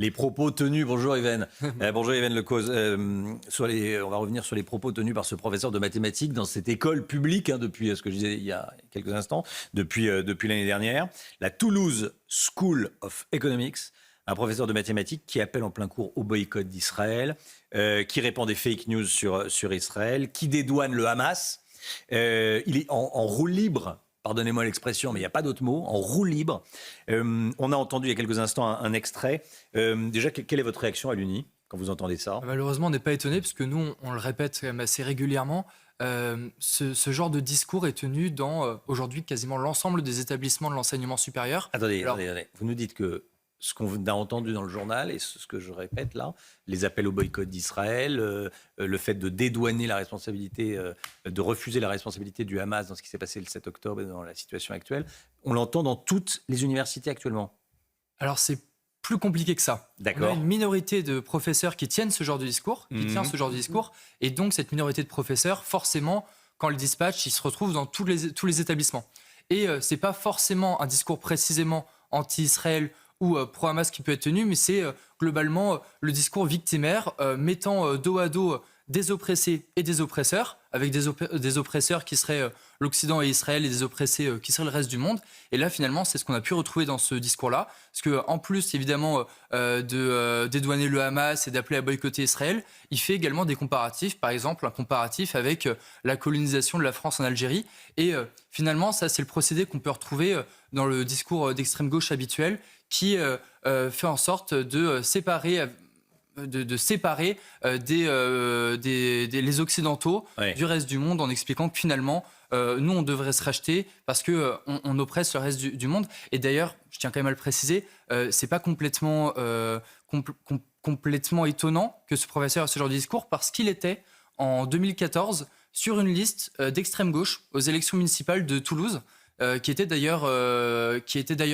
les propos tenus. Bonjour Yvan. Bonjour Yvan Lecause. On va revenir sur les propos tenus par ce professeur de mathématiques dans cette école publique, depuis ce que je disais il y a quelques instants, depuis l'année dernière, la Toulouse School of Economics. Un professeur de mathématiques qui appelle en plein cours au boycott d'Israël, qui répand des fake news sur Israël, qui dédouane le Hamas. Il est en roue libre, pardonnez-moi l'expression, mais il n'y a pas d'autre mot, en roue libre. On a entendu il y a quelques instants un extrait. Déjà, quelle est votre réaction à l'UNI quand vous entendez ça ? Malheureusement, on n'est pas étonné, parce que nous, on le répète quand même assez régulièrement. Ce genre de discours est tenu dans, aujourd'hui, quasiment l'ensemble des établissements de l'enseignement supérieur. Attendez. Vous nous dites que ce qu'on a entendu dans le journal et ce que je répète là, les appels au boycott d'Israël, le fait de dédouaner la responsabilité, de refuser la responsabilité du Hamas dans ce qui s'est passé le 7 octobre et dans la situation actuelle, on l'entend dans toutes les universités actuellement. Alors c'est plus compliqué que ça. D'accord. On a une minorité de professeurs qui tiennent ce genre de discours, et donc cette minorité de professeurs, forcément, quand ils dispatchent, ils se retrouvent dans tous les établissements. Et c'est pas forcément un discours précisément anti-Israël ou pro-Hamas qui peut être tenu, mais c'est globalement le discours victimaire, mettant dos à dos des oppressés et des oppresseurs, avec des oppresseurs qui seraient l'Occident et Israël et des oppressés qui seraient le reste du monde. Et là, finalement, c'est ce qu'on a pu retrouver dans ce discours-là. Parce qu'en plus, évidemment, de dédouaner le Hamas et d'appeler à boycotter Israël, il fait également des comparatifs. Par exemple, un comparatif avec la colonisation de la France en Algérie. Et finalement, ça, c'est le procédé qu'on peut retrouver dans le discours d'extrême gauche habituel, qui fait en sorte de séparer les Occidentaux du reste du monde, en expliquant que finalement, nous, on devrait se racheter parce qu'on oppresse le reste du monde. Et d'ailleurs, je tiens quand même à le préciser, c'est pas complètement étonnant que ce professeur ait ce genre de discours, parce qu'il était, en 2014, sur une liste d'extrême gauche aux élections municipales de Toulouse, qui était d'ailleurs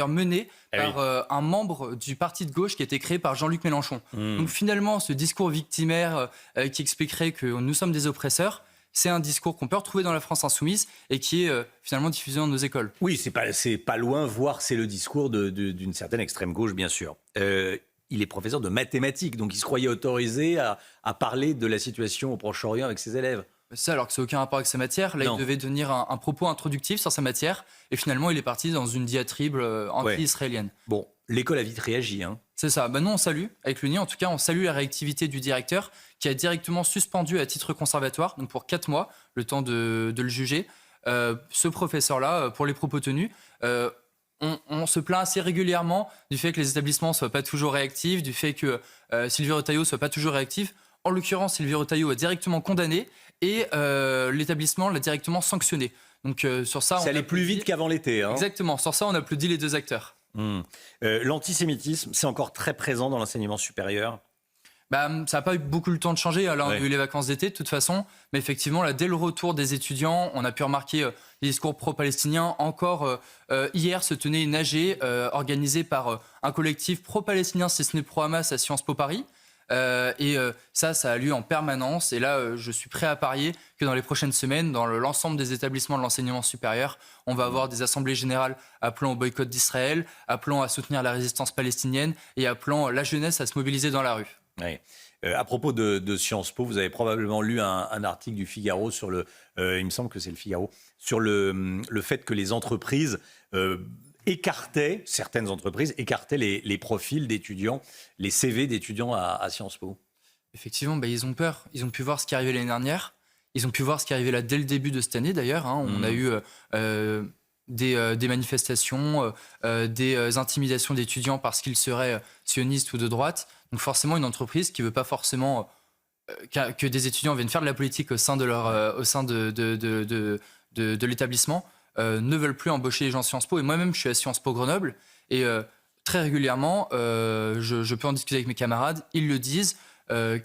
menée par un membre du parti de gauche qui a été créé par Jean-Luc Mélenchon. Donc finalement, ce discours victimaire qui expliquerait que nous sommes des oppresseurs, c'est un discours qu'on peut retrouver dans la France insoumise et qui est finalement diffusé dans nos écoles. Oui, c'est pas loin, voire c'est le discours d'une certaine extrême gauche, bien sûr. Il est professeur de mathématiques, donc il se croyait autorisé à parler de la situation au Proche-Orient avec ses élèves. Ça, alors que ça n'a aucun rapport avec sa matière. Là, il devait tenir un propos introductif sur sa matière. Et finalement, il est parti dans une diatribe anti-israélienne. Bon, l'école a vite réagi. C'est ça. Nous, on salue, avec l'UNI, en tout cas, on salue la réactivité du directeur, qui a directement suspendu à titre conservatoire, donc pour 4 mois, le temps de le juger, ce professeur-là, pour les propos tenus. On se plaint assez régulièrement du fait que les établissements ne soient pas toujours réactifs, du fait que Sylvie Retailleau ne soit pas toujours réactif. En l'occurrence, Sylvie Retailleau a directement condamné et l'établissement l'a directement sanctionné. Donc sur ça, ça allait plus vite qu'avant l'été. Exactement. Sur ça, on applaudit les deux acteurs. L'antisémitisme, c'est encore très présent dans l'enseignement supérieur. Ça n'a pas eu beaucoup le temps de changer. Là, on a eu les vacances d'été, de toute façon. Mais effectivement, là, dès le retour des étudiants, on a pu remarquer les discours pro-palestiniens. Encore hier, se tenait une AG organisée par un collectif pro-palestinien, si ce n'est pro-Hamas, à Sciences Po Paris. Ça a lieu en permanence. Et là, je suis prêt à parier que dans les prochaines semaines, dans l'ensemble des établissements de l'enseignement supérieur, on va avoir des assemblées générales appelant au boycott d'Israël, appelant à soutenir la résistance palestinienne et appelant la jeunesse à se mobiliser dans la rue. Oui. À propos de Sciences Po, vous avez probablement lu un article du Figaro sur il me semble que c'est le Figaro, sur le fait que les entreprises certaines entreprises écartaient les profils d'étudiants, les CV d'étudiants à Sciences Po. Effectivement, ils ont peur. Ils ont pu voir ce qui arrivait l'année dernière. Ils ont pu voir ce qui arrivait là dès le début de cette année, d'ailleurs. On a eu des manifestations, des intimidations d'étudiants parce qu'ils seraient sionistes ou de droite. Donc forcément, une entreprise qui ne veut pas forcément que des étudiants viennent faire de la politique au sein de l'établissement, ne veulent plus embaucher les gens à Sciences Po. Et moi-même, je suis à Sciences Po Grenoble. Et très régulièrement, je peux en discuter avec mes camarades. Ils le disent,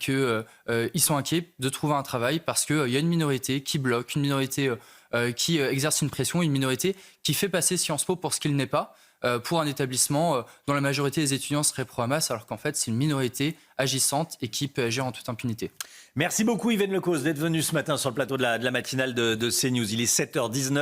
qu'ils sont inquiets de trouver un travail parce qu'il y a une minorité qui bloque, une minorité qui exerce une pression, une minorité qui fait passer Sciences Po pour ce qu'il n'est pas, pour un établissement dont la majorité des étudiants seraient pro-Hamas, alors qu'en fait, c'est une minorité agissante et qui peut agir en toute impunité. Merci beaucoup Yvan Lecause d'être venu ce matin sur le plateau de la matinale de CNews. Il est 7h19.